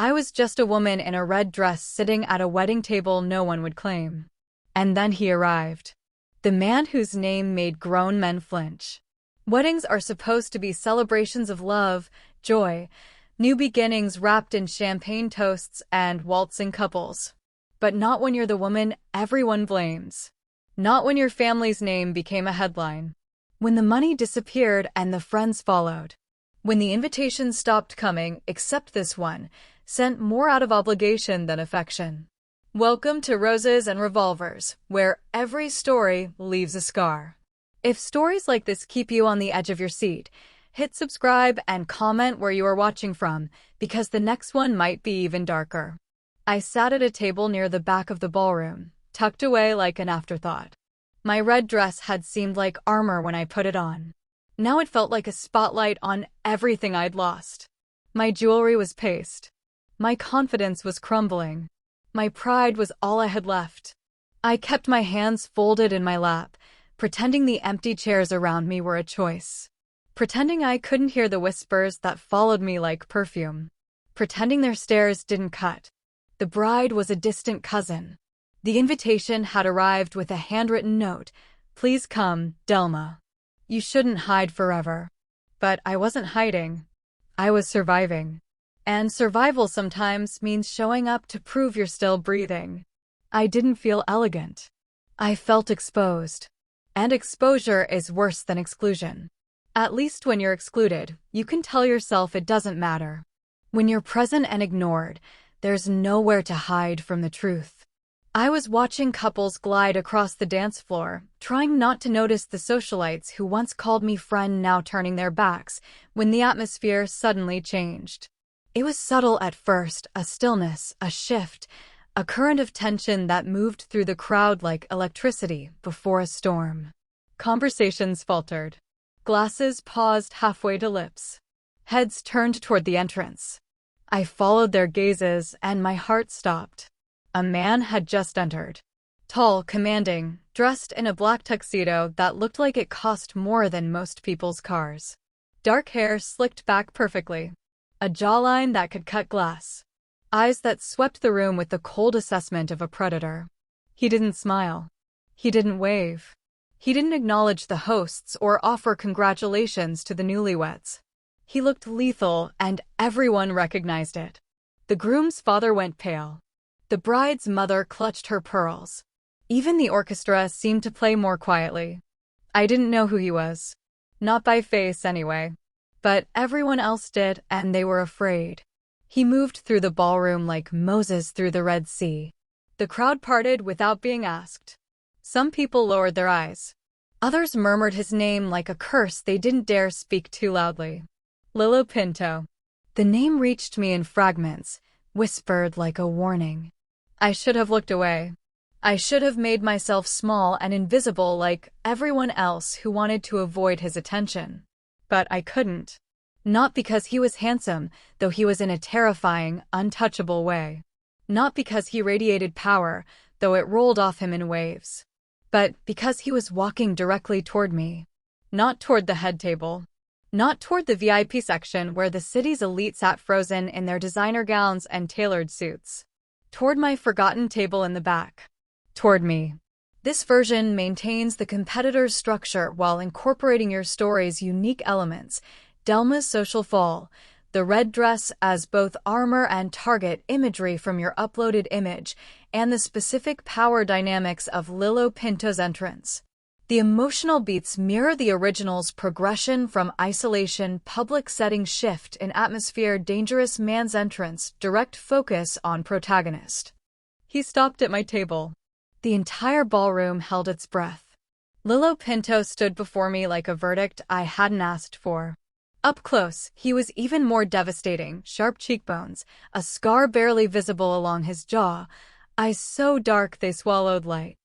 I was just a woman in a red dress sitting at a wedding table no one would claim. And then he arrived. The man whose name made grown men flinch. Weddings are supposed to be celebrations of love, joy, new beginnings wrapped in champagne toasts and waltzing couples. But not when you're the woman everyone blames. Not when your family's name became a headline. When the money disappeared and the friends followed. When the invitations stopped coming, except this one, sent more out of obligation than affection. Welcome to Roses and Revolvers, where every story leaves a scar. If stories like this keep you on the edge of your seat, hit subscribe and comment where you are watching from, because the next one might be even darker. I sat at a table near the back of the ballroom, tucked away like an afterthought. My red dress had seemed like armor when I put it on. Now it felt like a spotlight on everything I'd lost. My jewelry was paste. My confidence was crumbling. My pride was all I had left. I kept my hands folded in my lap, pretending the empty chairs around me were a choice. Pretending I couldn't hear the whispers that followed me like perfume. Pretending their stares didn't cut. The bride was a distant cousin. The invitation had arrived with a handwritten note. Please come, Delma. You shouldn't hide forever. But I wasn't hiding. I was surviving. And survival sometimes means showing up to prove you're still breathing. I didn't feel elegant. I felt exposed. And exposure is worse than exclusion. At least when you're excluded, you can tell yourself it doesn't matter. When you're present and ignored, there's nowhere to hide from the truth. I was watching couples glide across the dance floor, trying not to notice the socialites who once called me friend now turning their backs, when the atmosphere suddenly changed. It was subtle at first, a stillness, a shift, a current of tension that moved through the crowd like electricity before a storm. Conversations faltered. Glasses paused halfway to lips. Heads turned toward the entrance. I followed their gazes and my heart stopped. A man had just entered. Tall, commanding, dressed in a black tuxedo that looked like it cost more than most people's cars. Dark hair slicked back perfectly. A jawline that could cut glass. Eyes that swept the room with the cold assessment of a predator. He didn't smile. He didn't wave. He didn't acknowledge the hosts or offer congratulations to the newlyweds. He looked lethal, and everyone recognized it. The groom's father went pale. The bride's mother clutched her pearls. Even the orchestra seemed to play more quietly. I didn't know who he was. Not by face, anyway. But everyone else did, and they were afraid. He moved through the ballroom like Moses through the Red Sea. The crowd parted without being asked. Some people lowered their eyes. Others murmured his name like a curse they didn't dare speak too loudly. Lilo Pinto. The name reached me in fragments, whispered like a warning. I should have looked away. I should have made myself small and invisible like everyone else who wanted to avoid his attention. But I couldn't. Not because he was handsome, though he was in a terrifying, untouchable way. Not because he radiated power, though it rolled off him in waves. But because he was walking directly toward me. Not toward the head table. Not toward the VIP section where the city's elite sat frozen in their designer gowns and tailored suits. Toward my forgotten table in the back. Toward me. This version maintains the competitor's structure while incorporating your story's unique elements. Delma's social fall, the red dress as both armor and target imagery from your uploaded image, and the specific power dynamics of Lilo Pinto's entrance. The emotional beats mirror the original's progression from isolation, public setting shift in atmosphere, dangerous man's entrance, direct focus on protagonist. He stopped at my table. The entire ballroom held its breath. Lilo Pinto stood before me like a verdict I hadn't asked for. Up close, he was even more devastating, sharp cheekbones, a scar barely visible along his jaw, eyes so dark they swallowed light.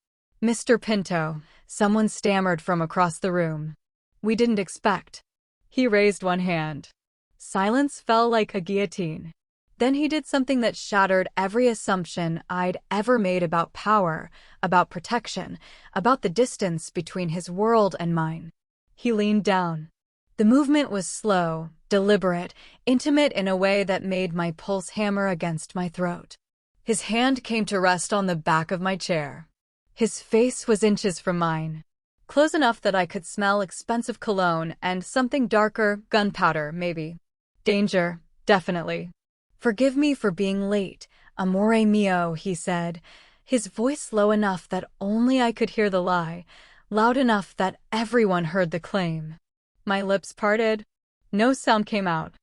Mr. Pinto, someone stammered from across the room. We didn't expect. He raised one hand. Silence fell like a guillotine. Then he did something that shattered every assumption I'd ever made about power, about protection, about the distance between his world and mine. He leaned down. The movement was slow, deliberate, intimate in a way that made my pulse hammer against my throat. His hand came to rest on the back of my chair. His face was inches from mine, close enough that I could smell expensive cologne and something darker, gunpowder, maybe. Danger, definitely. "Forgive me for being late, amore mio," he said, his voice low enough that only I could hear the lie, loud enough that everyone heard the claim. My lips parted. No sound came out.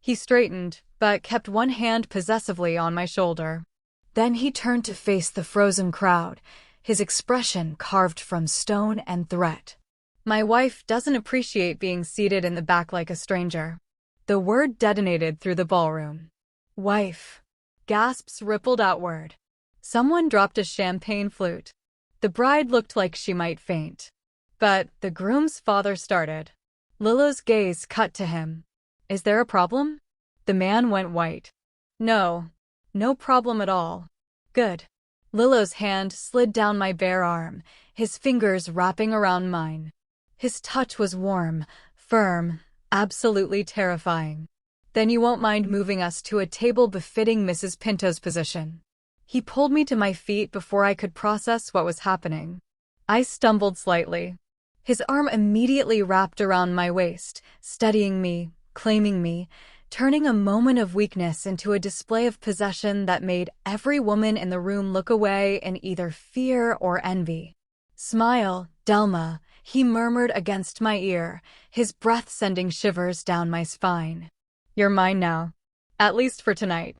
He straightened, but kept one hand possessively on my shoulder. Then he turned to face the frozen crowd, his expression carved from stone and threat. "My wife doesn't appreciate being seated in the back like a stranger." The word detonated through the ballroom. "Wife." Gasps rippled outward. Someone dropped a champagne flute. The bride looked like she might faint. But the groom's father started. Lillo's gaze cut to him. "Is there a problem?" The man went white. "No. No problem at all." "Good." Lillo's hand slid down my bare arm, his fingers wrapping around mine. His touch was warm, firm, absolutely terrifying. "Then you won't mind moving us to a table befitting Mrs. Pinto's position." He pulled me to my feet before I could process what was happening. I stumbled slightly. His arm immediately wrapped around my waist, steadying me, claiming me, turning a moment of weakness into a display of possession that made every woman in the room look away in either fear or envy. "Smile, Delma," he murmured against my ear, his breath sending shivers down my spine. "You're mine now. At least for tonight."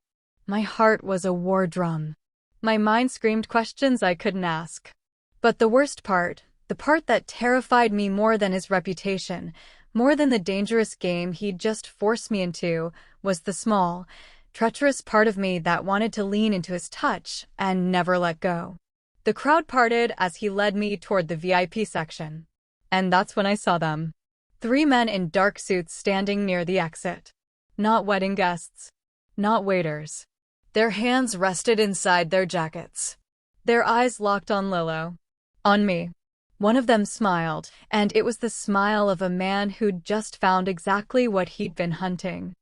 My heart was a war drum. My mind screamed questions I couldn't ask. But the worst part, the part that terrified me more than his reputation, more than the dangerous game he'd just forced me into, was the small, treacherous part of me that wanted to lean into his touch and never let go. The crowd parted as he led me toward the VIP section. And that's when I saw them. 3 men in dark suits standing near the exit. Not wedding guests. Not waiters. Their hands rested inside their jackets. Their eyes locked on Lillo. On me. One of them smiled, and it was the smile of a man who'd just found exactly what he'd been hunting.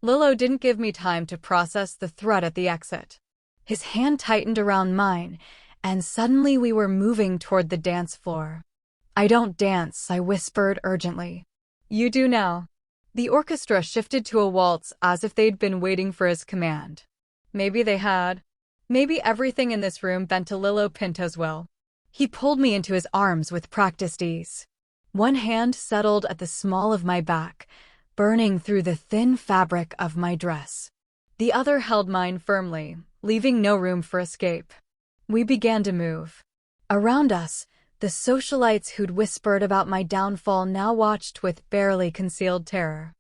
Lillo didn't give me time to process the threat at the exit. His hand tightened around mine, and suddenly we were moving toward the dance floor. "I don't dance," I whispered urgently. "You do now." The orchestra shifted to a waltz as if they'd been waiting for his command. Maybe they had. Maybe everything in this room bent to Lillo Pinto's will. He pulled me into his arms with practiced ease. One hand settled at the small of my back, burning through the thin fabric of my dress. The other held mine firmly, leaving no room for escape. We began to move. Around us, the socialites who'd whispered about my downfall now watched with barely concealed terror.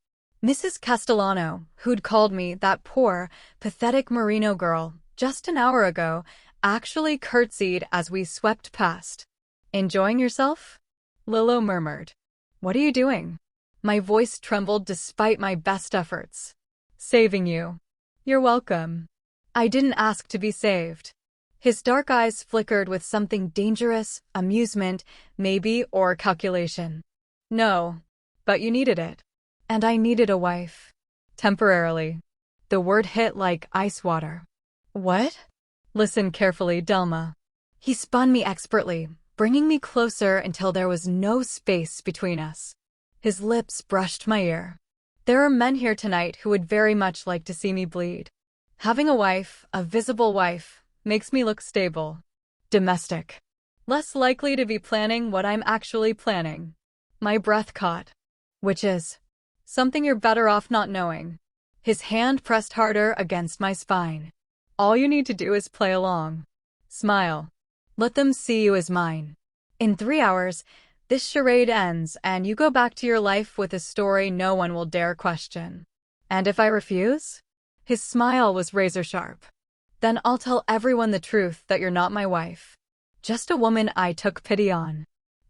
Mrs. Castellano, who'd called me that poor, pathetic merino girl just an hour ago, actually curtsied as we swept past. "Enjoying yourself?" Lillo murmured. "What are you doing?" My voice trembled despite my best efforts. "Saving you." "You're welcome." I didn't ask to be saved. His dark eyes flickered with something dangerous, amusement, maybe, or calculation. "No, but you needed it." And I needed a wife. Temporarily. The word hit like ice water. "What?" "Listen carefully, Delma." He spun me expertly, bringing me closer until there was no space between us. His lips brushed my ear. "There are men here tonight who would very much like to see me bleed. Having a wife, a visible wife, makes me look stable. Domestic. Less likely to be planning what I'm actually planning." My breath caught. "Which is?" "Something you're better off not knowing." His hand pressed harder against my spine. "All you need to do is play along. Smile. Let them see you as mine. In 3 hours, this charade ends and you go back to your life with a story no one will dare question. And if I refuse?" His smile was razor sharp. "Then I'll tell everyone the truth that you're not my wife. Just a woman I took pity on."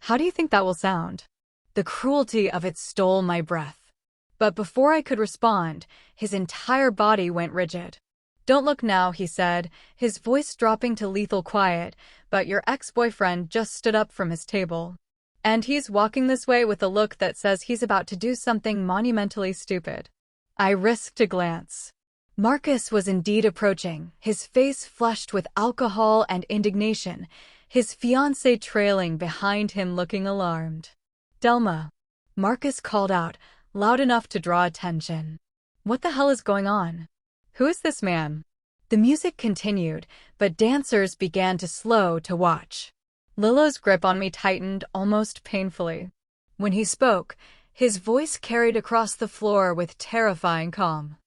How do you think that will sound? The cruelty of it stole my breath. But before I could respond, his entire body went rigid. "Don't look now," he said, his voice dropping to lethal quiet, "but your ex-boyfriend just stood up from his table. And he's walking this way with a look that says he's about to do something monumentally stupid." I risked a glance. Marcus was indeed approaching, his face flushed with alcohol and indignation, his fiancée trailing behind him looking alarmed. "Delma," Marcus called out, loud enough to draw attention. "What the hell is going on? Who is this man?" The music continued, but dancers began to slow to watch. Lillo's grip on me tightened almost painfully. When he spoke, his voice carried across the floor with terrifying calm.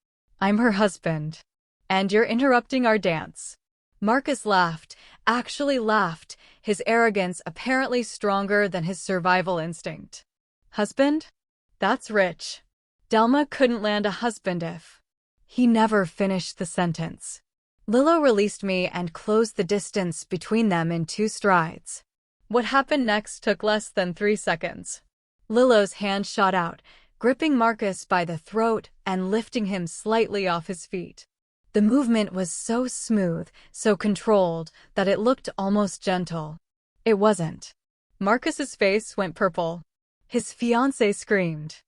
"I'm her husband, and you're interrupting our dance." Marcus laughed, actually laughed, his arrogance apparently stronger than his survival instinct. "Husband? That's rich. Delma couldn't land a husband if—" He never finished the sentence. Lillo released me and closed the distance between them in 2 strides. What happened next took less than 3 seconds. Lillo's hand shot out, gripping Marcus by the throat and lifting him slightly off his feet. The movement was so smooth, so controlled, that it looked almost gentle. It wasn't. Marcus's face went purple. His fiancée screamed.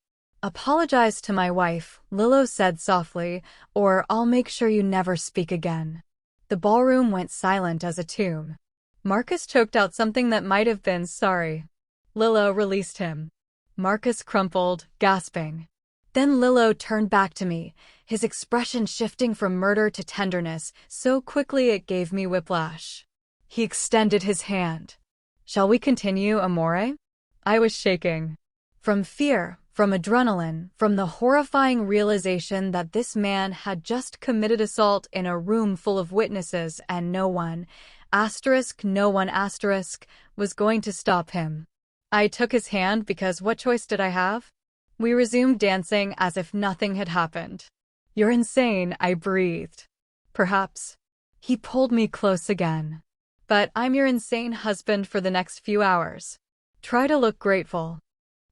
"Apologize to my wife," Lillo said softly, "or I'll make sure you never speak again." The ballroom went silent as a tomb. Marcus choked out something that might have been sorry. Lillo released him. Marcus crumpled, gasping. Then Lillo turned back to me, his expression shifting from murder to tenderness so quickly it gave me whiplash. He extended his hand. "Shall we continue, amore?" I was shaking. From fear, from adrenaline, from the horrifying realization that this man had just committed assault in a room full of witnesses and no one, no one, was going to stop him. I took his hand because what choice did I have? We resumed dancing as if nothing had happened. "You're insane," I breathed. "Perhaps." He pulled me close again. "But I'm your insane husband for the next few hours. Try to look grateful."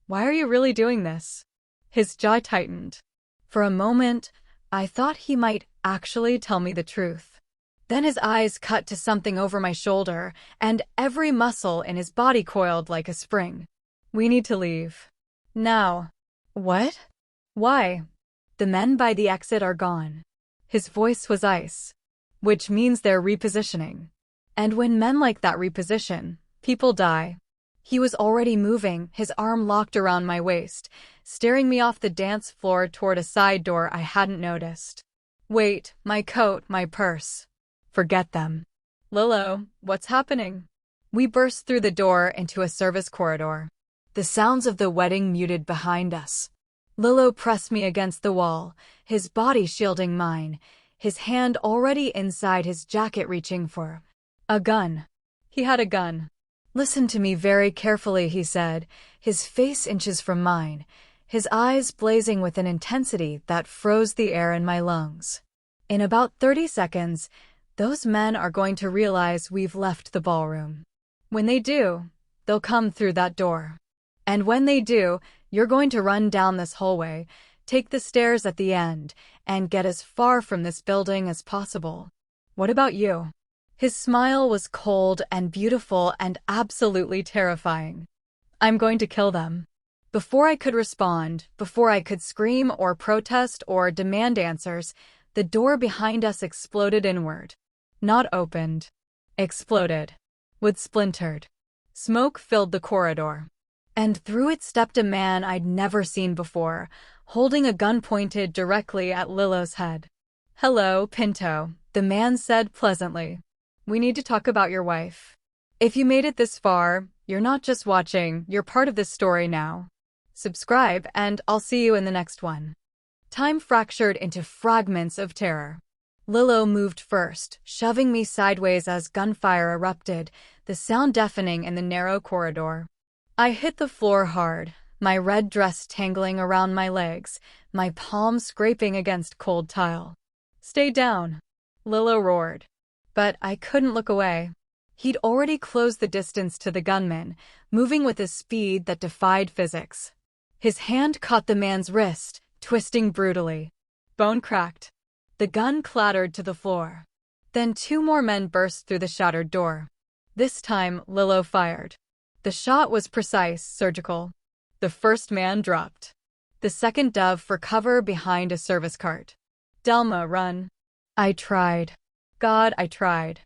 "Why are you really doing this?" His jaw tightened. For a moment, I thought he might actually tell me the truth. Then his eyes cut to something over my shoulder, and every muscle in his body coiled like a spring. "We need to leave. Now." "What? Why?" "The men by the exit are gone." His voice was ice. "Which means they're repositioning. And when men like that reposition, people die." He was already moving, his arm locked around my waist, staring me off the dance floor toward a side door I hadn't noticed. "Wait, my coat, my purse." "Forget them." "Lillo, what's happening?" We burst through the door into a service corridor. The sounds of the wedding muted behind us. Lillo pressed me against the wall, his body shielding mine, his hand already inside his jacket reaching for a gun. He had a gun. "Listen to me very carefully," he said, his face inches from mine, his eyes blazing with an intensity that froze the air in my lungs. "In about 30 seconds, those men are going to realize we've left the ballroom. When they do, they'll come through that door. And when they do, you're going to run down this hallway, take the stairs at the end, and get as far from this building as possible. What about you?" His smile was cold and beautiful and absolutely terrifying. "I'm going to kill them." Before I could respond, before I could scream or protest or demand answers, the door behind us exploded inward. Not opened. Exploded. Wood splintered. Smoke filled the corridor. And through it stepped a man I'd never seen before, holding a gun pointed directly at Lillo's head. "Hello, Pinto," the man said pleasantly. "We need to talk about your wife. If you made it this far, you're not just watching, you're part of this story now. Subscribe, and I'll see you in the next one." Time fractured into fragments of terror. Lillo moved first, shoving me sideways as gunfire erupted, the sound deafening in the narrow corridor. I hit the floor hard, my red dress tangling around my legs, my palms scraping against cold tile. "Stay down," Lillo roared. But I couldn't look away. He'd already closed the distance to the gunman, moving with a speed that defied physics. His hand caught the man's wrist, twisting brutally. Bone cracked. The gun clattered to the floor. Then 2 more men burst through the shattered door. This time, Lillo fired. The shot was precise, surgical. The first man dropped. the second dove for cover behind a service cart. Delma, run. I tried. God, I tried.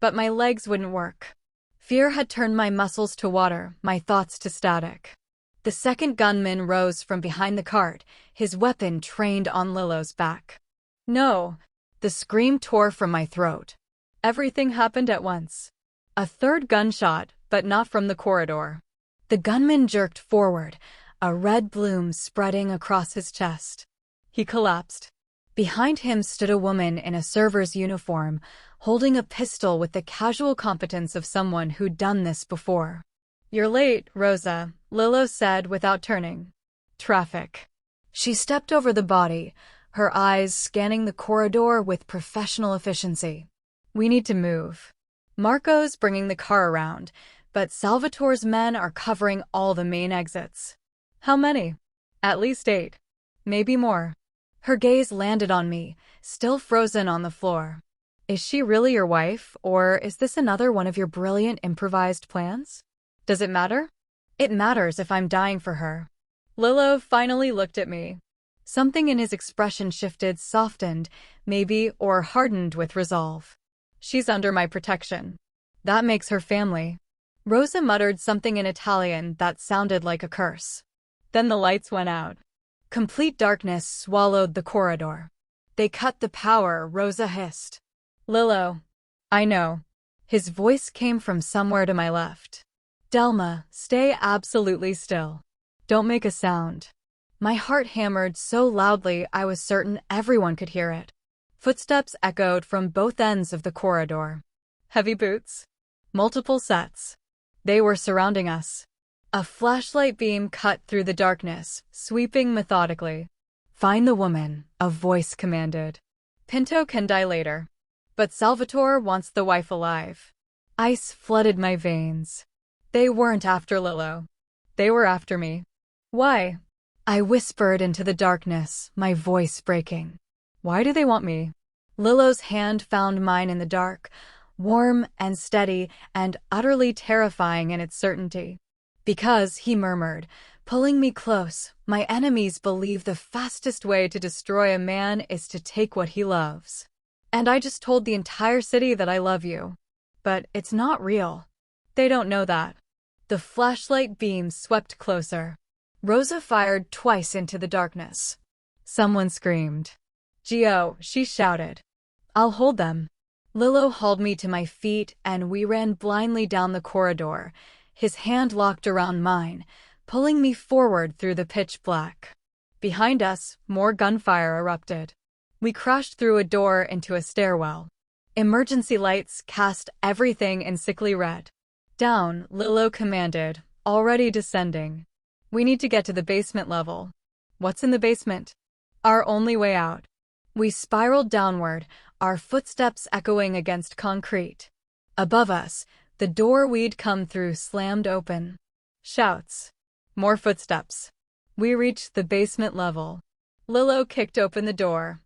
But my legs wouldn't work. Fear had turned my muscles to water, my thoughts to static. The second gunman rose from behind the cart, his weapon trained on Lillo's back. No! The scream tore from my throat. Everything happened at once. A third gunshot, but not from the corridor. The gunman jerked forward, a red bloom spreading across his chest. He collapsed. Behind him stood a woman in a server's uniform, holding a pistol with the casual competence of someone who'd done this before. "You're late, Rosa," Lillo said without turning. "Traffic." She stepped over the body, her eyes scanning the corridor with professional efficiency. "We need to move." Marco's bringing the car around, but Salvatore's men are covering all the main exits. "How many?" "At least 8. Maybe more." Her gaze landed on me, still frozen on the floor. "Is she really your wife, or is this another one of your brilliant improvised plans? Does it matter?" "It matters if I'm dying for her." Lillo finally looked at me. Something in his expression shifted, softened, maybe, or hardened with resolve. "She's under my protection. That makes her family." Rosa muttered something in Italian that sounded like a curse. Then the lights went out. Complete darkness swallowed the corridor. "They cut the power," Rosa hissed. "Lillo." "I know." His voice came from somewhere to my left. "Delma, stay absolutely still. Don't make a sound." My heart hammered so loudly I was certain everyone could hear it. Footsteps echoed from both ends of the corridor. Heavy boots. Multiple sets. They were surrounding us. A flashlight beam cut through the darkness, sweeping methodically. "Find the woman," a voice commanded. "Pinto can die later. But Salvatore wants the wife alive." Ice flooded my veins. They weren't after Lillo. They were after me. "Why?" I whispered into the darkness, my voice breaking. "Why do they want me?" Lillo's hand found mine in the dark, warm and steady and utterly terrifying in its certainty. "Because," he murmured, pulling me close, "my enemies believe the fastest way to destroy a man is to take what he loves. And I just told the entire city that I love you. But it's not real. They don't know that." The flashlight beam swept closer. Rosa fired twice into the darkness. Someone screamed. "Gio," she shouted. "I'll hold them." Lillo hauled me to my feet and we ran blindly down the corridor, his hand locked around mine, pulling me forward through the pitch black. Behind us, more gunfire erupted. We crashed through a door into a stairwell. Emergency lights cast everything in sickly red. "Down," Lillo commanded, already descending. "We need to get to the basement level." "What's in the basement?" "Our only way out." We spiraled downward, our footsteps echoing against concrete. Above us, the door we'd come through slammed open. Shouts. More footsteps. We reached the basement level. Lillo kicked open the door.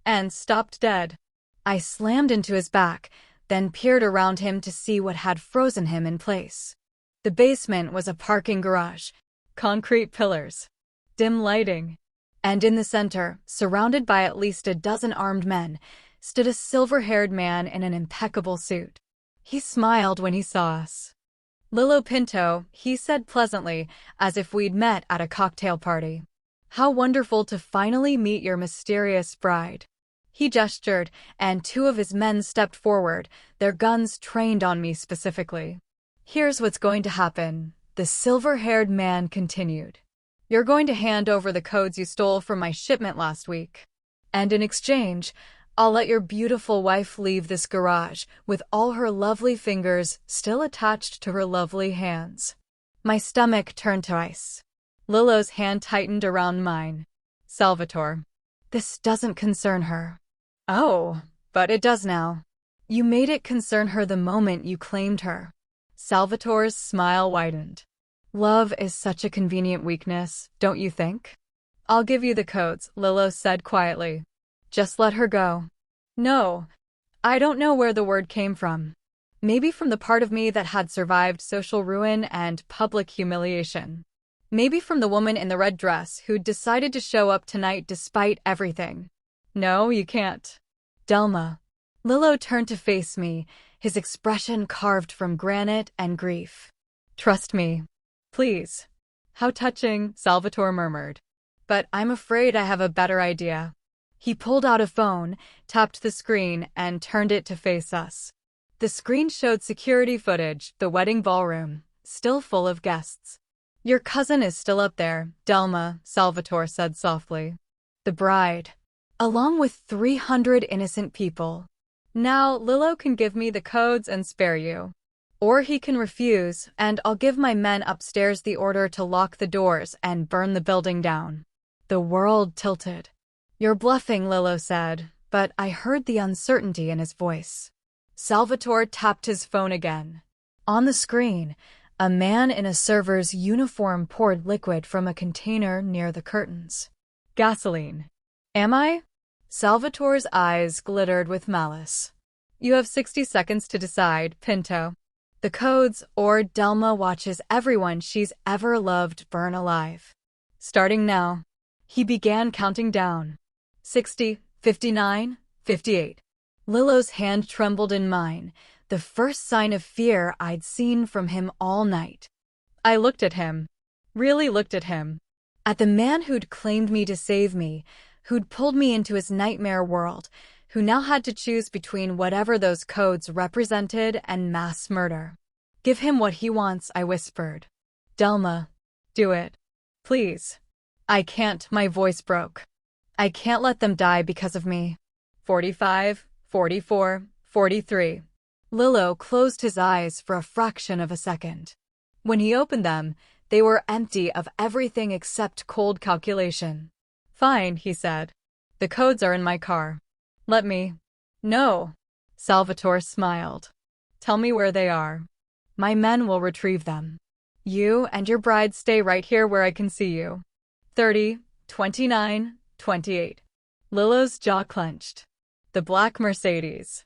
And stopped dead. I slammed into his back, then peered around him to see what had frozen him in place. The basement was a parking garage. Concrete pillars. Dim lighting. And in the center, surrounded by at least a dozen armed men, stood a silver-haired man in an impeccable suit. He smiled when he saw us. "Lillo Pinto," he said pleasantly, as if we'd met at a cocktail party. "How wonderful to finally meet your mysterious bride." He gestured, and 2 of his men stepped forward, their guns trained on me specifically. "Here's what's going to happen," the silver-haired man continued. "You're going to hand over the codes you stole from my shipment last week. And in exchange, I'll let your beautiful wife leave this garage with all her lovely fingers still attached to her lovely hands." My stomach turned to ice. Lillo's hand tightened around mine. "Salvatore, this doesn't concern her." "Oh, but it does now." "You made it concern her the moment you claimed her." Salvatore's smile widened. "Love is such a convenient weakness, don't you think?" "I'll give you the codes," Lillo said quietly. "Just let her go." "No. I don't know where the word came from. Maybe from the part of me that had survived social ruin and public humiliation. Maybe from the woman in the red dress who'd decided to show up tonight despite everything. No, you can't. Delma. Lillo turned to face me, his expression carved from granite and grief. Trust me. Please. How touching, Salvatore murmured. But I'm afraid I have a better idea. He pulled out a phone, tapped the screen, and turned it to face us. The screen showed security footage, the wedding ballroom, still full of guests. Your cousin is still up there, Delma, Salvatore said softly. The bride. Along with 300 innocent people. Now, Lillo can give me the codes and spare you. Or he can refuse, and I'll give my men upstairs the order to lock the doors and burn the building down. The world tilted. You're bluffing, Lillo said, but I heard the uncertainty in his voice. Salvatore tapped his phone again. On the screen, a man in a server's uniform poured liquid from a container near the curtains. Gasoline. Am I? Salvatore's eyes glittered with malice. You have 60 seconds to decide, Pinto. The codes, or Delma watches everyone she's ever loved burn alive. Starting now. He began counting down. 60, 59, 58. Lillo's hand trembled in mine, the first sign of fear I'd seen from him all night. I looked at him. Really looked at him. At the man who'd claimed me to save me, who'd pulled me into his nightmare world, who now had to choose between whatever those codes represented and mass murder. Give him what he wants, I whispered. Delma, do it. Please. I can't, my voice broke. I can't let them die because of me. 45, 44, 43. Lillo closed his eyes for a fraction of a second. When he opened them, they were empty of everything except cold calculation. Fine, he said. The codes are in my car. Let me. No. Salvatore smiled. Tell me where they are. My men will retrieve them. You and your bride stay right here where I can see you. 30, 29, 28. Lillo's jaw clenched. The black Mercedes.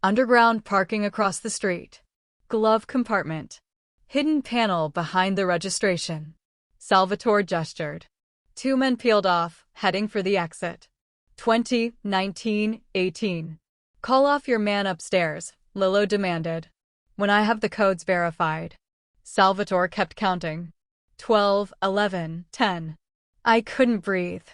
Underground parking across the street. Glove compartment. Hidden panel behind the registration. Salvatore gestured. 2 men peeled off, heading for the exit. 20, 19, 18. Call off your man upstairs, Lillo demanded. When I have the codes verified. Salvatore kept counting. 12, 11, 10. I couldn't breathe.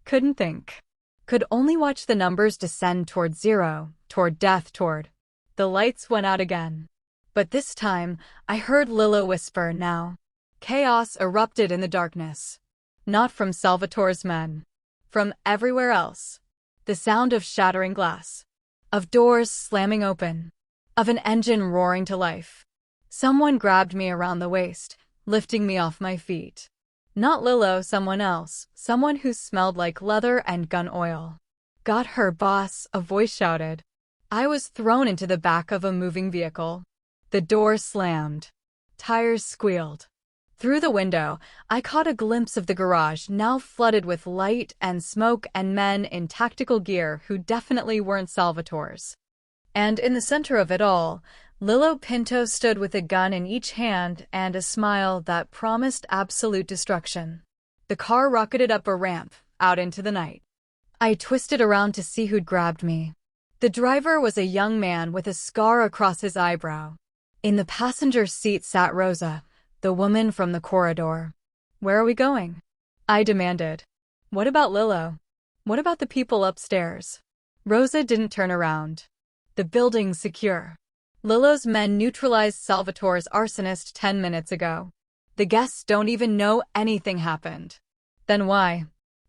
Couldn't think. Could only watch the numbers descend toward zero, toward death, toward. The lights went out again. But this time, I heard Lillo whisper now. Chaos erupted in the darkness. Not from Salvatore's men. From everywhere else. The sound of shattering glass. Of doors slamming open. Of an engine roaring to life. Someone grabbed me around the waist, lifting me off my feet. Not Lillo, someone else, someone who smelled like leather and gun oil. Got her, boss, a voice shouted. I was thrown into the back of a moving vehicle. The door slammed. Tires squealed. Through the window, I caught a glimpse of the garage now flooded with light and smoke and men in tactical gear who definitely weren't Salvatore's. And in the center of it all, Lillo Pinto stood with a gun in each hand and a smile that promised absolute destruction. The car rocketed up a ramp, out into the night. I twisted around to see who'd grabbed me. The driver was a young man with a scar across his eyebrow. In the passenger seat sat Rosa, the woman from the corridor. Where are we going? I demanded. What about Lillo? What about the people upstairs? Rosa didn't turn around. The building's secure. Lillo's men neutralized Salvatore's arsonist 10 minutes ago. The guests don't even know anything happened. Then why?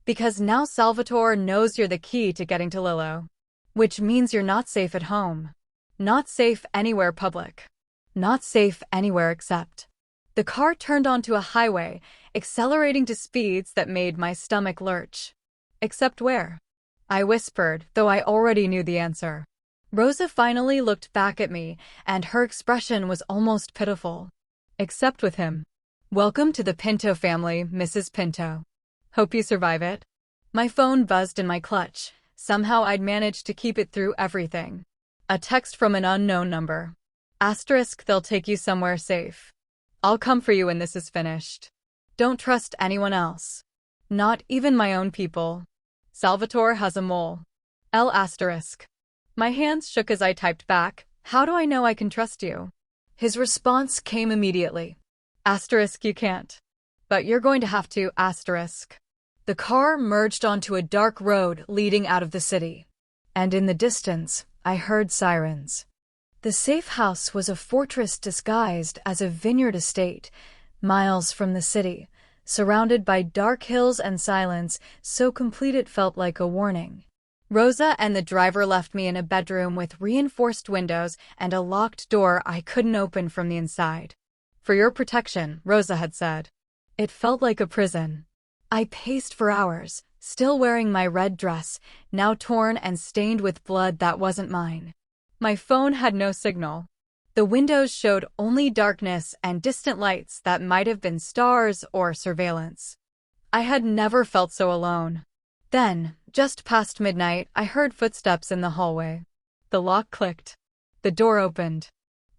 Because now Salvatore knows you're the key to getting to Lillo. Which means you're not safe at home. Not safe anywhere public. Not safe anywhere except. The car turned onto a highway, accelerating to speeds that made my stomach lurch. Except where? I whispered, though I already knew the answer. Rosa finally looked back at me, and her expression was almost pitiful. Except with him. Welcome to the Pinto family, Mrs. Pinto. Hope you survive it. My phone buzzed in my clutch. Somehow I'd managed to keep it through everything. A text from an unknown number. Asterisk, they'll take you somewhere safe. I'll come for you when this is finished. Don't trust anyone else. Not even my own people. Salvatore has a mole. L asterisk. My hands shook as I typed back, how do I know I can trust you? His response came immediately. Asterisk, you can't. But you're going to have to, asterisk. The car merged onto a dark road leading out of the city. And in the distance, I heard sirens. The safe house was a fortress disguised as a vineyard estate, miles from the city, surrounded by dark hills and silence so complete it felt like a warning. Rosa and the driver left me in a bedroom with reinforced windows and a locked door I couldn't open from the inside. For your protection, Rosa had said. It felt like a prison. I paced for hours, still wearing my red dress, now torn and stained with blood that wasn't mine. My phone had no signal. The windows showed only darkness and distant lights that might have been stars or surveillance. I had never felt so alone. Then, just past midnight, I heard footsteps in the hallway. The lock clicked. The door opened.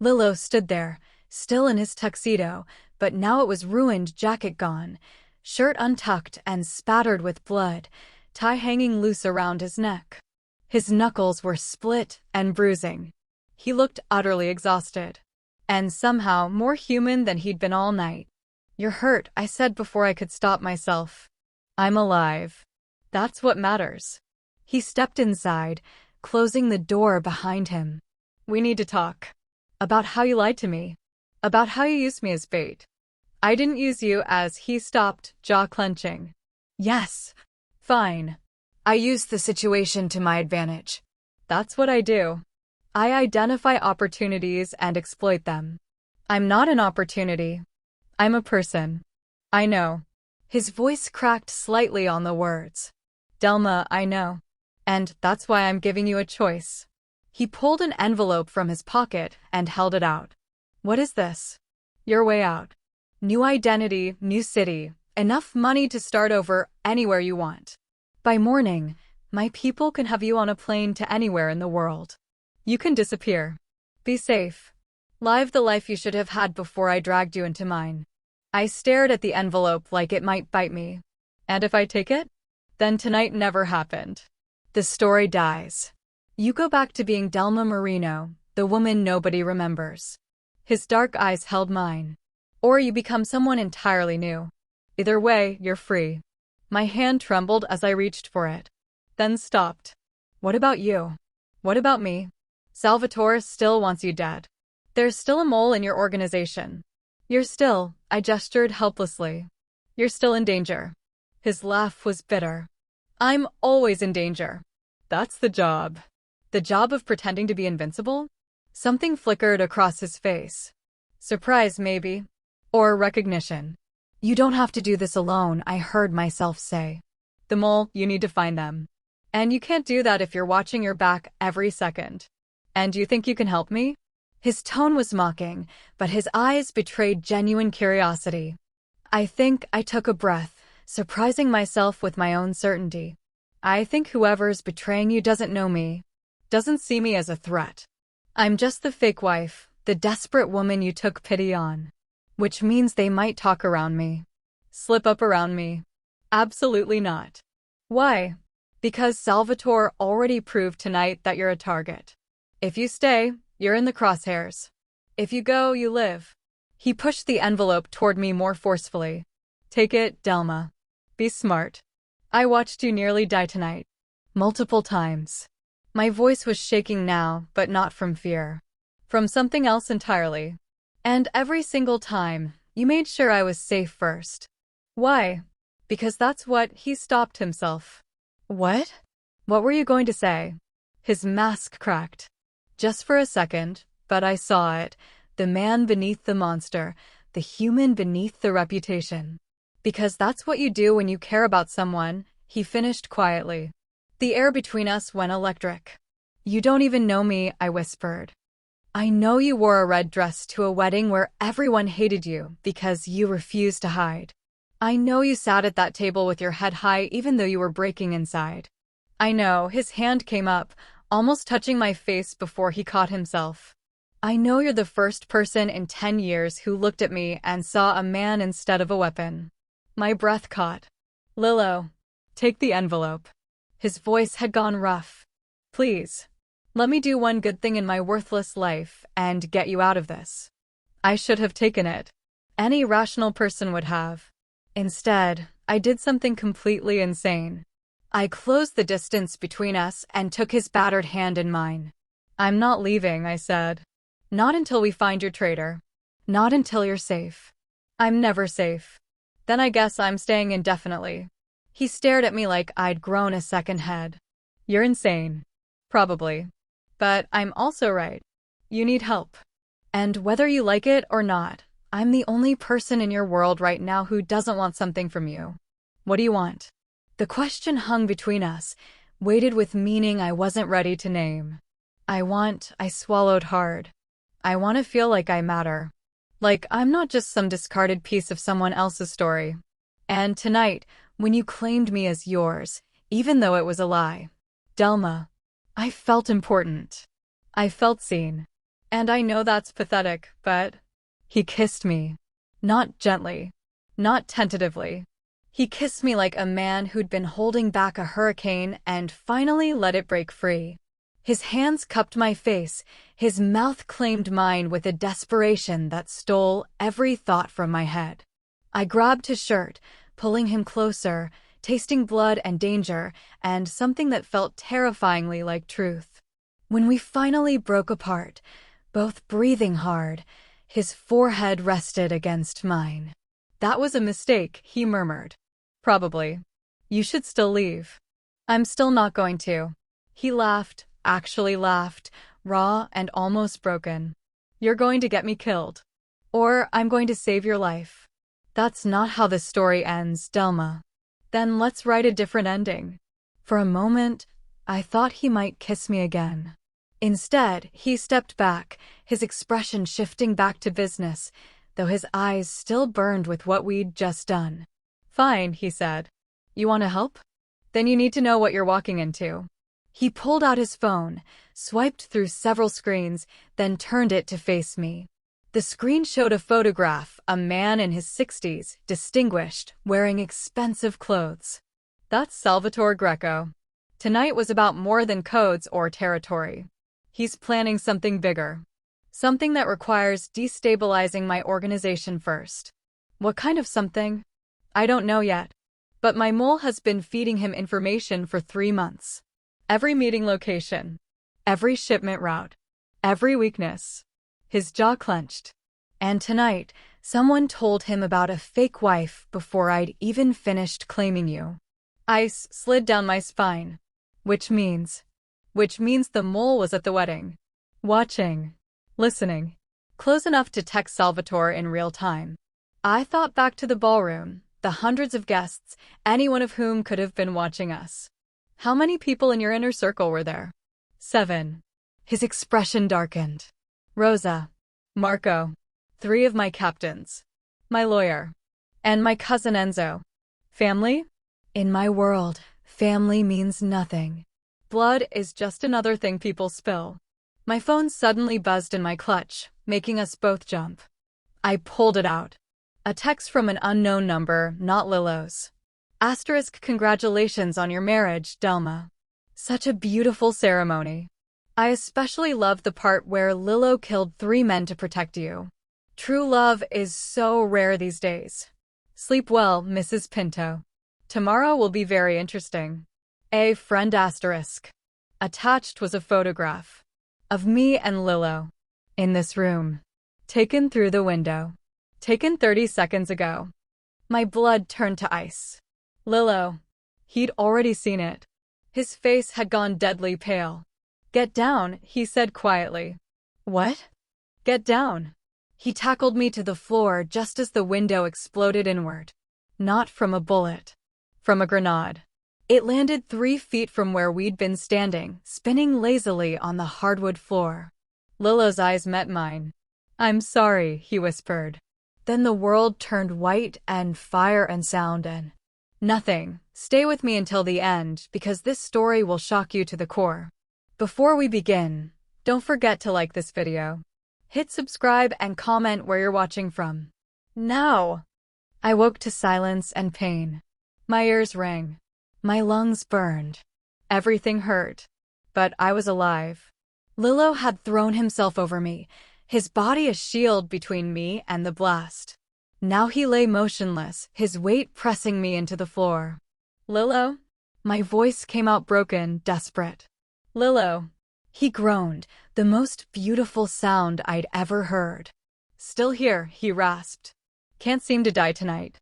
Lillo stood there, still in his tuxedo, but now it was ruined, jacket gone, shirt untucked and spattered with blood, tie hanging loose around his neck. His knuckles were split and bruising. He looked utterly exhausted. And somehow more human than he'd been all night. You're hurt, I said before I could stop myself. I'm alive. That's what matters. He stepped inside, closing the door behind him. We need to talk. About how you lied to me. About how you used me as bait. I didn't use you as he stopped, jaw clenching. Yes. Fine. I used the situation to my advantage. That's what I do. I identify opportunities and exploit them. I'm not an opportunity. I'm a person. I know. His voice cracked slightly on the words. Delma, I know. And that's why I'm giving you a choice. He pulled an envelope from his pocket and held it out. What is this? Your way out. New identity, new city, enough money to start over anywhere you want. By morning, my people can have you on a plane to anywhere in the world. You can disappear. Be safe. Live the life you should have had before I dragged you into mine. I stared at the envelope like it might bite me. And if I take it? Then tonight never happened. The story dies. You go back to being Delma Marino, the woman nobody remembers. His dark eyes held mine. Or you become someone entirely new. Either way, you're free. My hand trembled as I reached for it. Then stopped. What about you? What about me? Salvatore still wants you dead. There's still a mole in your organization. You're still, I gestured helplessly. You're still in danger. His laugh was bitter. I'm always in danger. That's the job. The job of pretending to be invincible? Something flickered across his face. Surprise, maybe. Or recognition. You don't have to do this alone, I heard myself say. The mole, you need to find them. And you can't do that if you're watching your back every second. And you think you can help me? His tone was mocking, but his eyes betrayed genuine curiosity. I think I took a breath, surprising myself with my own certainty. I think whoever's betraying you doesn't know me, doesn't see me as a threat. I'm just the fake wife, the desperate woman you took pity on. Which means they might talk around me. Slip up around me. Absolutely not. Why? Because Salvatore already proved tonight that you're a target. If you stay, you're in the crosshairs. If you go, you live. He pushed the envelope toward me more forcefully. Take it, Delma. Be smart. I watched you nearly die tonight. Multiple times. My voice was shaking now, but not from fear. From something else entirely. And every single time, you made sure I was safe first. Why? Because that's what he stopped himself. What? What were you going to say? His mask cracked. Just for a second, but I saw it. The man beneath the monster, the human beneath the reputation. Because that's what you do when you care about someone, he finished quietly. The air between us went electric. You don't even know me, I whispered. I know you wore a red dress to a wedding where everyone hated you because you refused to hide. I know you sat at that table with your head high even though you were breaking inside. I know, his hand came up, almost touching my face before he caught himself. I know you're the first person in 10 years who looked at me and saw a man instead of a weapon. My breath caught. Lilo, take the envelope. His voice had gone rough. Please, let me do one good thing in my worthless life and get you out of this. I should have taken it. Any rational person would have. Instead, I did something completely insane. I closed the distance between us and took his battered hand in mine. I'm not leaving, I said. Not until we find your traitor. Not until you're safe. I'm never safe. Then I guess I'm staying indefinitely. He stared at me like I'd grown a second head. You're insane. Probably. But I'm also right. You need help. And whether you like it or not, I'm the only person in your world right now who doesn't want something from you. What do you want? The question hung between us, weighted with meaning I wasn't ready to name. I swallowed hard. I want to feel like I matter. Like I'm not just some discarded piece of someone else's story. And tonight, when you claimed me as yours, even though it was a lie, Delma, I felt important. I felt seen. And I know that's pathetic, but he kissed me. Not gently. Not tentatively. He kissed me like a man who'd been holding back a hurricane and finally let it break free. His hands cupped my face, his mouth claimed mine with a desperation that stole every thought from my head. I grabbed his shirt, pulling him closer, tasting blood and danger, and something that felt terrifyingly like truth. When we finally broke apart, both breathing hard, his forehead rested against mine. That was a mistake, he murmured. Probably. You should still leave. I'm still not going to. He laughed, actually laughed, raw and almost broken. You're going to get me killed. Or I'm going to save your life. That's not how this story ends, Delma. Then let's write a different ending. For a moment, I thought he might kiss me again. Instead, he stepped back, his expression shifting back to business, though his eyes still burned with what we'd just done. Fine, he said. You want to help? Then you need to know what you're walking into. He pulled out his phone, swiped through several screens, then turned it to face me. The screen showed a photograph, a man in his 60s, distinguished, wearing expensive clothes. That's Salvatore Greco. Tonight was about more than codes or territory. He's planning something bigger. Something that requires destabilizing my organization first. What kind of something? I don't know yet. But my mole has been feeding him information for 3 months. Every meeting location. Every shipment route. Every weakness. His jaw clenched. And tonight, someone told him about a fake wife before I'd even finished claiming you. Ice slid down my spine. Which means the mole was at the wedding. Watching. Listening. Close enough to text Salvatore in real time. I thought back to the ballroom, the hundreds of guests, any one of whom could have been watching us. How many people in your inner circle were there? 7. His expression darkened. Rosa. Marco. 3 of my captains. My lawyer. And my cousin Enzo. Family? In my world, family means nothing. Blood is just another thing people spill. My phone suddenly buzzed in my clutch, making us both jump. I pulled it out. A text from an unknown number, not Lilo's. * congratulations on your marriage, Delma. Such a beautiful ceremony. I especially love the part where Lilo killed 3 men to protect you. True love is so rare these days. Sleep well, Mrs. Pinto. Tomorrow will be very interesting. A friend *. Attached was a photograph. Of me and Lilo. In this room. Taken through the window. Taken 30 seconds ago. My blood turned to ice. Lilo. He'd already seen it. His face had gone deadly pale. Get down, he said quietly. What? Get down. He tackled me to the floor just as the window exploded inward. Not from a bullet. From a grenade. It landed 3 feet from where we'd been standing, spinning lazily on the hardwood floor. Lilo's eyes met mine. I'm sorry, he whispered. Then the world turned white and fire and sound and nothing. Stay with me until the end, because this story will shock you to the core. Before we begin, don't forget to like this video. Hit subscribe and comment where you're watching from. Now! I woke to silence and pain. My ears rang. My lungs burned. Everything hurt. But I was alive. Lillo had thrown himself over me, his body a shield between me and the blast. Now he lay motionless, his weight pressing me into the floor. Lillo? My voice came out broken, desperate. Lillo. He groaned, the most beautiful sound I'd ever heard. Still here, he rasped. Can't seem to die tonight.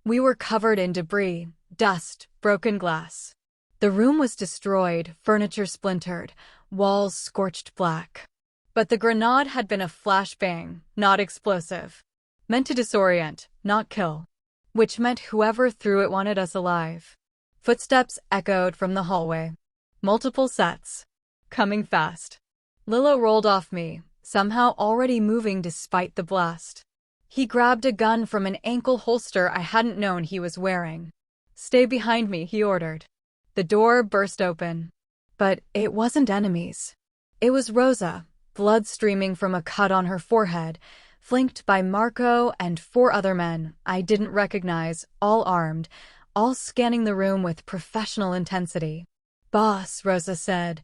We were covered in debris, dust, broken glass. The room was destroyed, furniture splintered, walls scorched black. But the grenade had been a flashbang, not explosive. Meant to disorient, not kill. Which meant whoever threw it wanted us alive. Footsteps echoed from the hallway. Multiple sets. Coming fast. Lillo rolled off me, somehow already moving despite the blast. He grabbed a gun from an ankle holster I hadn't known he was wearing. Stay behind me, he ordered. The door burst open. But it wasn't enemies. It was Rosa, blood streaming from a cut on her forehead, flanked by Marco and 4 other men I didn't recognize, all armed, all scanning the room with professional intensity. Boss, Rosa said,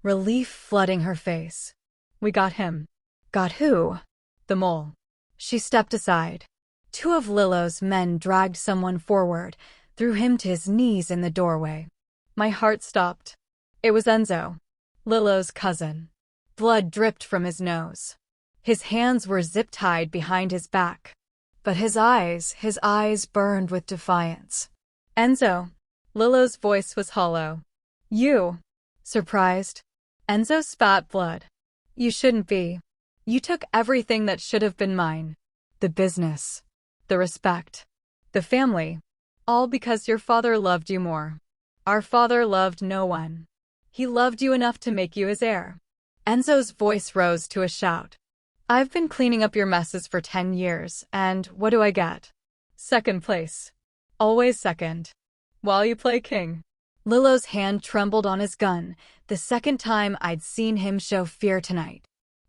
relief flooding her face. We got him. Got who? The mole. She stepped aside. 2 of Lillo's men dragged someone forward, threw him to his knees in the doorway. My heart stopped. It was Enzo, Lillo's cousin. Blood dripped from his nose. His hands were zip-tied behind his back. But his eyes burned with defiance. Enzo. Lillo's voice was hollow. You. Surprised. Enzo spat blood. You shouldn't be. You took everything that should have been mine. The business. The respect. The family. All because your father loved you more. Our father loved no one. He loved you enough to make you his heir. Enzo's voice rose to a shout. I've been cleaning up your messes for 10 years, and what do I get? Second place. Always second. While you play king. Lillo's hand trembled on his gun, the second time I'd seen him show fear tonight.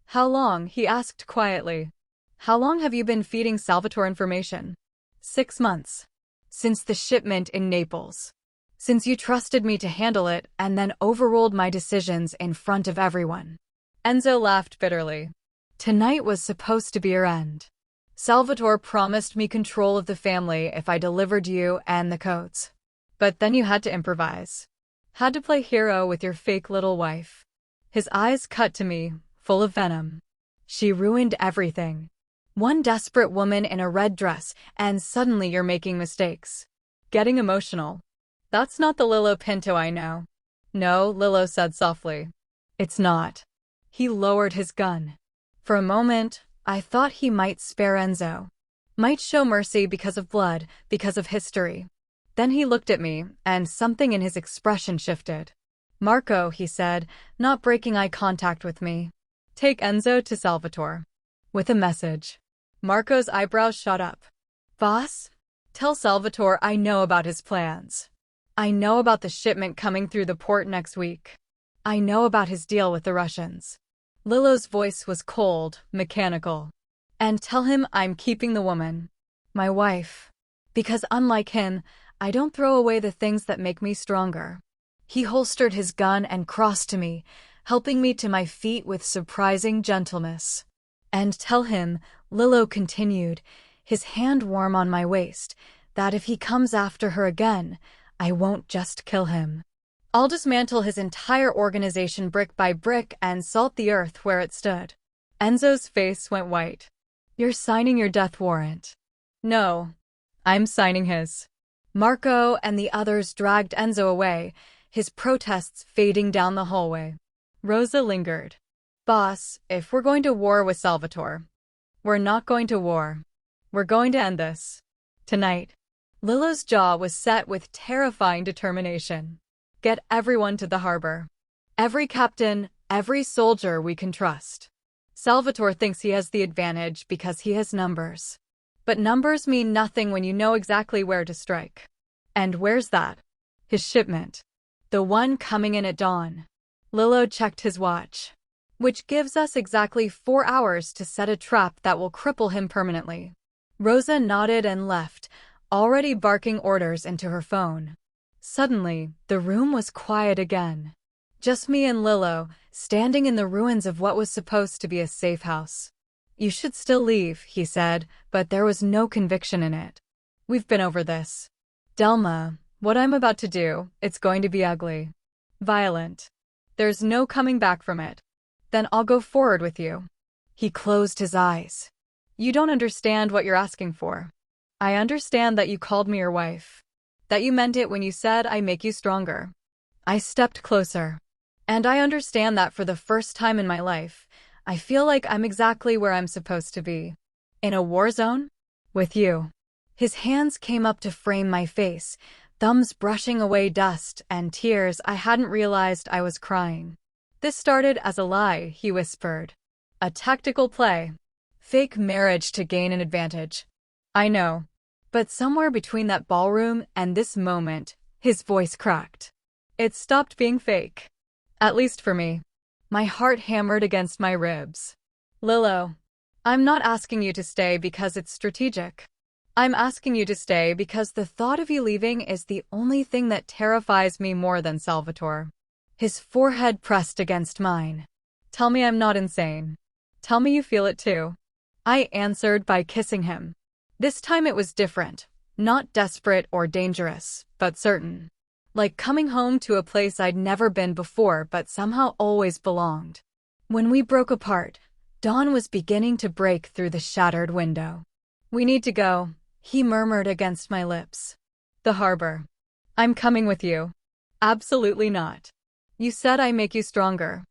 How long? He asked quietly. How long have you been feeding Salvatore information? 6 months. Since the shipment in Naples. Since you trusted me to handle it and then overruled my decisions in front of everyone. Enzo laughed bitterly. Tonight was supposed to be your end. Salvatore promised me control of the family if I delivered you and the codes. But then you had to improvise. Had to play hero with your fake little wife. His eyes cut to me, full of venom. She ruined everything. One desperate woman in a red dress, and suddenly you're making mistakes. Getting emotional. That's not the Lillo Pinto I know. No, Lillo said softly. It's not. He lowered his gun. For a moment, I thought he might spare Enzo. Might show mercy because of blood, because of history. Then he looked at me, and something in his expression shifted. Marco, he said, not breaking eye contact with me. Take Enzo to Salvatore. With a message. Marco's eyebrows shot up. Boss? Tell Salvatore I know about his plans. I know about the shipment coming through the port next week. I know about his deal with the Russians. Lillo's voice was cold, mechanical. And tell him I'm keeping the woman. My wife. Because unlike him, I don't throw away the things that make me stronger. He holstered his gun and crossed to me, helping me to my feet with surprising gentleness. And tell him, Lillo continued, his hand warm on my waist, that if he comes after her again, I won't just kill him. I'll dismantle his entire organization brick by brick and salt the earth where it stood. Enzo's face went white. You're signing your death warrant. No. I'm signing his. Marco and the others dragged Enzo away, his protests fading down the hallway. Rosa lingered. Boss, if we're going to war with Salvatore, we're not going to war. We're going to end this. Tonight. Lillo's jaw was set with terrifying determination. Get everyone to the harbor. Every captain, every soldier we can trust. Salvatore thinks he has the advantage because he has numbers. But numbers mean nothing when you know exactly where to strike. And where's that? His shipment. The one coming in at dawn. Lillo checked his watch. Which gives us exactly 4 hours to set a trap that will cripple him permanently. Rosa nodded and left, already barking orders into her phone. Suddenly, the room was quiet again. Just me and Lilo, standing in the ruins of what was supposed to be a safe house. "You should still leave," he said, but there was no conviction in it. "We've been over this. Delma, what I'm about to do, it's going to be ugly. Violent. There's no coming back from it. Then I'll go forward with you." He closed his eyes. "You don't understand what you're asking for. I understand that you called me your wife. That you meant it when you said I make you stronger." I stepped closer. "And I understand that for the first time in my life, I feel like I'm exactly where I'm supposed to be. In a war zone? With you." His hands came up to frame my face, thumbs brushing away dust and tears. I hadn't realized I was crying. "This started as a lie," he whispered. "A tactical play. Fake marriage to gain an advantage. I know. But somewhere between that ballroom and this moment, his voice cracked. It stopped being fake. At least for me." My heart hammered against my ribs. "Lilo, I'm not asking you to stay because it's strategic. I'm asking you to stay because the thought of you leaving is the only thing that terrifies me more than Salvatore." His forehead pressed against mine. "Tell me I'm not insane. Tell me you feel it too." I answered by kissing him. This time it was different, not desperate or dangerous, but certain. Like coming home to a place I'd never been before but somehow always belonged. When we broke apart, dawn was beginning to break through the shattered window. "We need to go," he murmured against my lips. "The harbor." "I'm coming with you." "Absolutely not. You said I make you stronger.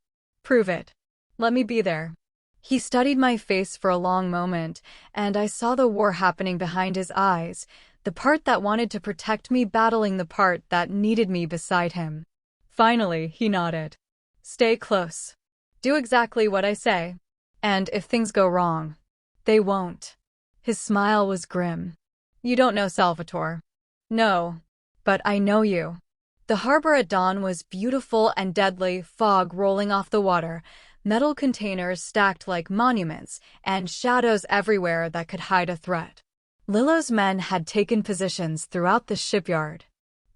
Prove it. Let me be there." He studied my face for a long moment, and I saw the war happening behind his eyes, the part that wanted to protect me battling the part that needed me beside him. Finally, he nodded. "Stay close. Do exactly what I say. And if things go wrong, they won't." His smile was grim. "You don't know Salvatore." "No. But I know you." The harbor at dawn was beautiful and deadly, fog rolling off the water, metal containers stacked like monuments, and shadows everywhere that could hide a threat. Lilo's men had taken positions throughout the shipyard.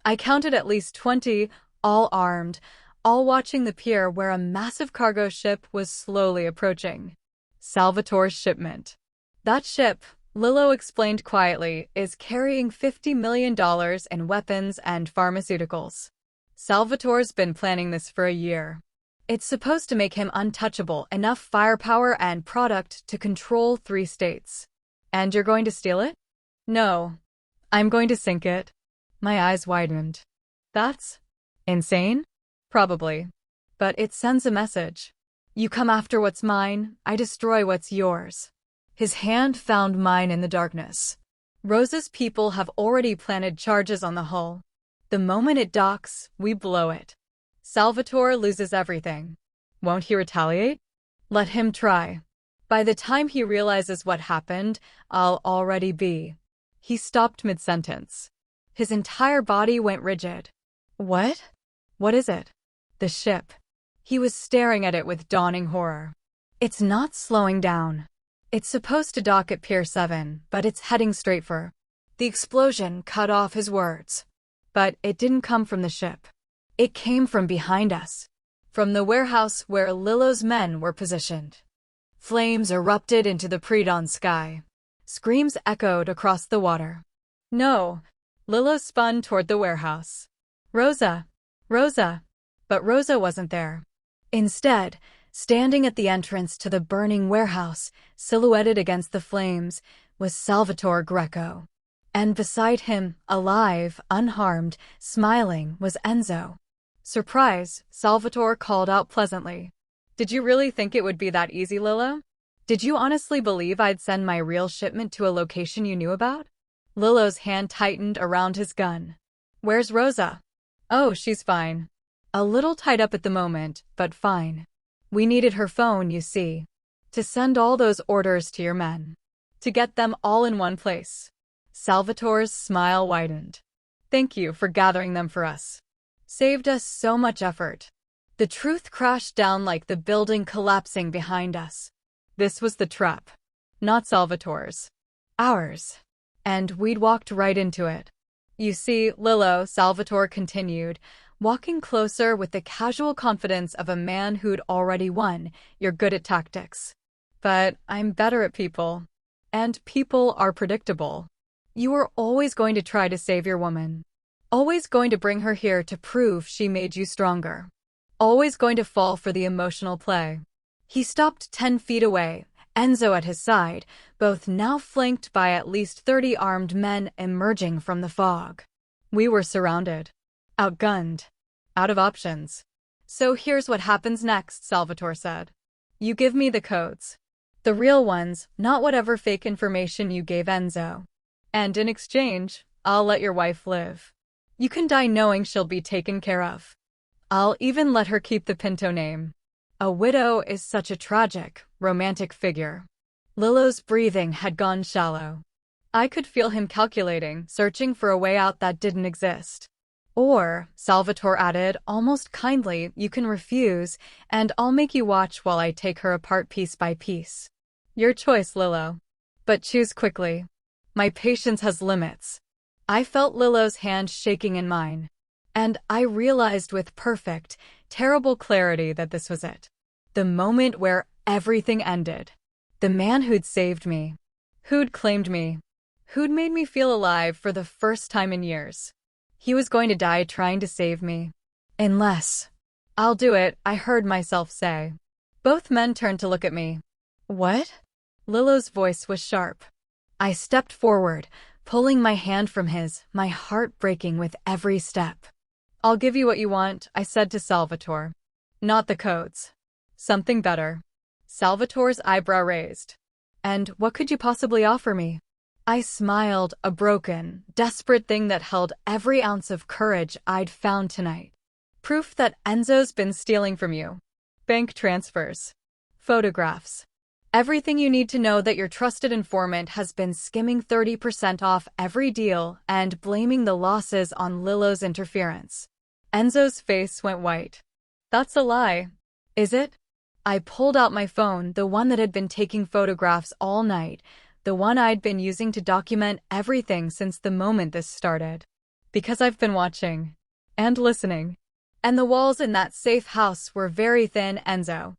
I counted at least 20, all armed, all watching the pier where a massive cargo ship was slowly approaching. Salvatore's shipment. "That ship," Lilo explained quietly, "is carrying $50 million in weapons and pharmaceuticals. Salvatore's been planning this for a year. It's supposed to make him untouchable, enough firepower and product to control 3 states. And you're going to steal it?" "No. I'm going to sink it." My eyes widened. "That's insane?" "Probably. But it sends a message. You come after what's mine, I destroy what's yours." His hand found mine in the darkness. "Rosa's people have already planted charges on the hull. The moment it docks, we blow it. Salvatore loses everything. Won't he retaliate? Let him try. By the time he realizes what happened, I'll already be." He stopped mid-sentence. His entire body went rigid. "What? What is it?" "The ship." He was staring at it with dawning horror. "It's not slowing down. It's supposed to dock at Pier 7, but it's heading straight for..." The explosion cut off his words. But it didn't come from the ship. It came from behind us. From the warehouse where Lilo's men were positioned. Flames erupted into the pre-dawn sky. Screams echoed across the water. "No!" Lilo spun toward the warehouse. "Rosa! Rosa!" But Rosa wasn't there. Instead, standing at the entrance to the burning warehouse, silhouetted against the flames, was Salvatore Greco. And beside him, alive, unharmed, smiling, was Enzo. Surprised, Salvatore called out pleasantly. "Did you really think it would be that easy, Lilo? Did you honestly believe I'd send my real shipment to a location you knew about?" Lilo's hand tightened around his gun. "Where's Rosa?" "Oh, she's fine. A little tied up at the moment, but fine. We needed her phone, you see. To send all those orders to your men. To get them all in one place." Salvatore's smile widened. "Thank you for gathering them for us. Saved us so much effort." The truth crashed down like the building collapsing behind us. This was the trap. Not Salvatore's. Ours. and we'd walked right into it. You see, Lillo, Salvatore continued, walking closer with the casual confidence of a man who'd already won. You're good at tactics. But I'm better at people. And people are predictable. You were always going to try to save your woman. Always going to bring her here to prove she made you stronger. Always going to fall for the emotional play. He stopped 10 feet away, Enzo at his side, both now flanked by at least 30 armed men emerging from the fog. We were surrounded. Outgunned. Out of options. So here's what happens next, Salvatore said. You give me the codes. The real ones, not whatever fake information you gave Enzo. And in exchange, I'll let your wife live. You can die knowing she'll be taken care of. I'll even let her keep the Pinto name. A widow is such a tragic, romantic figure. Lillo's breathing had gone shallow. I could feel him calculating, searching for a way out that didn't exist. Or, Salvatore added, almost kindly, you can refuse, and I'll make you watch while I take her apart piece by piece. Your choice, Lillo. But choose quickly. My patience has limits. I felt Lillo's hand shaking in mine. And I realized with perfect, terrible clarity that this was it. The moment where everything ended. The man who'd saved me. Who'd claimed me. Who'd made me feel alive for the first time in years. He was going to die trying to save me. Unless. I'll do it, I heard myself say. Both men turned to look at me. What? Lillo's voice was sharp. I stepped forward, pulling my hand from his, my heart breaking with every step. I'll give you what you want, I said to Salvatore. Not the codes. Something better. Salvatore's eyebrow raised. And what could you possibly offer me? I smiled, a broken, desperate thing that held every ounce of courage I'd found tonight. Proof that Enzo's been stealing from you. Bank transfers. Photographs. Everything you need to know that your trusted informant has been skimming 30% off every deal and blaming the losses on Lillo's interference. Enzo's face went white. That's a lie. Is it? I pulled out my phone, the one that had been taking photographs all night, the one I'd been using to document everything since the moment this started. Because I've been watching. And listening. And the walls in that safe house were very thin, Enzo.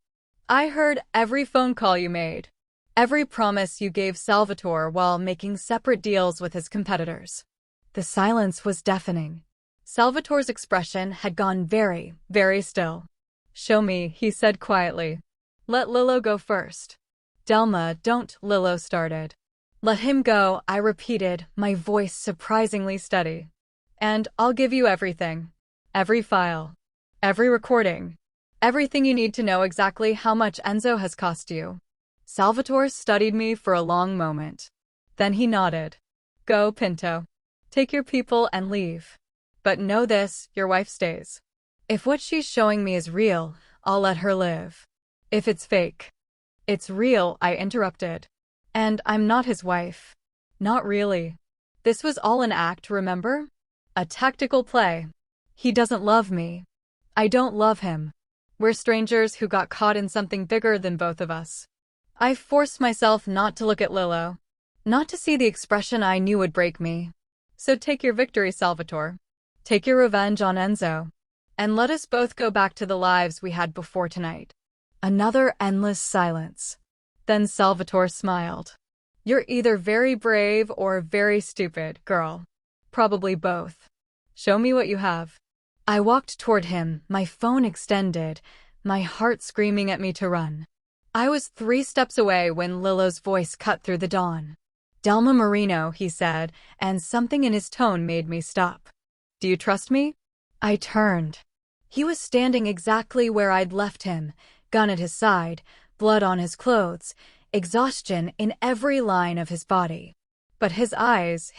I heard every phone call you made. Every promise you gave Salvatore while making separate deals with his competitors. The silence was deafening. Salvatore's expression had gone very, very still. Show me, he said quietly. Let Lillo go first. Delma, don't, Lillo started. Let him go, I repeated, my voice surprisingly steady. And I'll give you everything. Every file. Every recording. Everything you need to know exactly how much Enzo has cost you. Salvatore studied me for a long moment. Then he nodded. Go, Pinto. Take your people and leave. But know this, your wife stays. If what she's showing me is real, I'll let her live. If it's fake. It's real, I interrupted. And I'm not his wife. Not really. This was all an act, remember? A tactical play. He doesn't love me. I don't love him. We're strangers who got caught in something bigger than both of us. I forced myself not to look at Lillo. Not to see the expression I knew would break me. So take your victory, Salvatore. Take your revenge on Enzo. And let us both go back to the lives we had before tonight. Another endless silence. Then Salvatore smiled. You're either very brave or very stupid, girl. Probably both. Show me what you have. I walked toward him, my phone extended, my heart screaming at me to run. I was 3 steps away when Lillo's voice cut through the dawn. Delma Marino, he said, and something in his tone made me stop. Do you trust me? I turned. He was standing exactly where I'd left him, gun at his side, blood on his clothes, exhaustion in every line of his body. But his eyes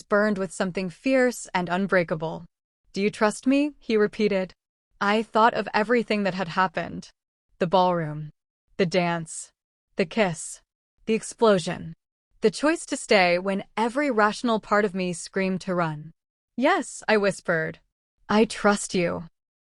burned with something fierce and unbreakable. Do you trust me? He repeated. I thought of everything that had happened. The ballroom. The dance. The kiss. The explosion. The choice to stay when every rational part of me screamed to run. Yes, I whispered. I trust you.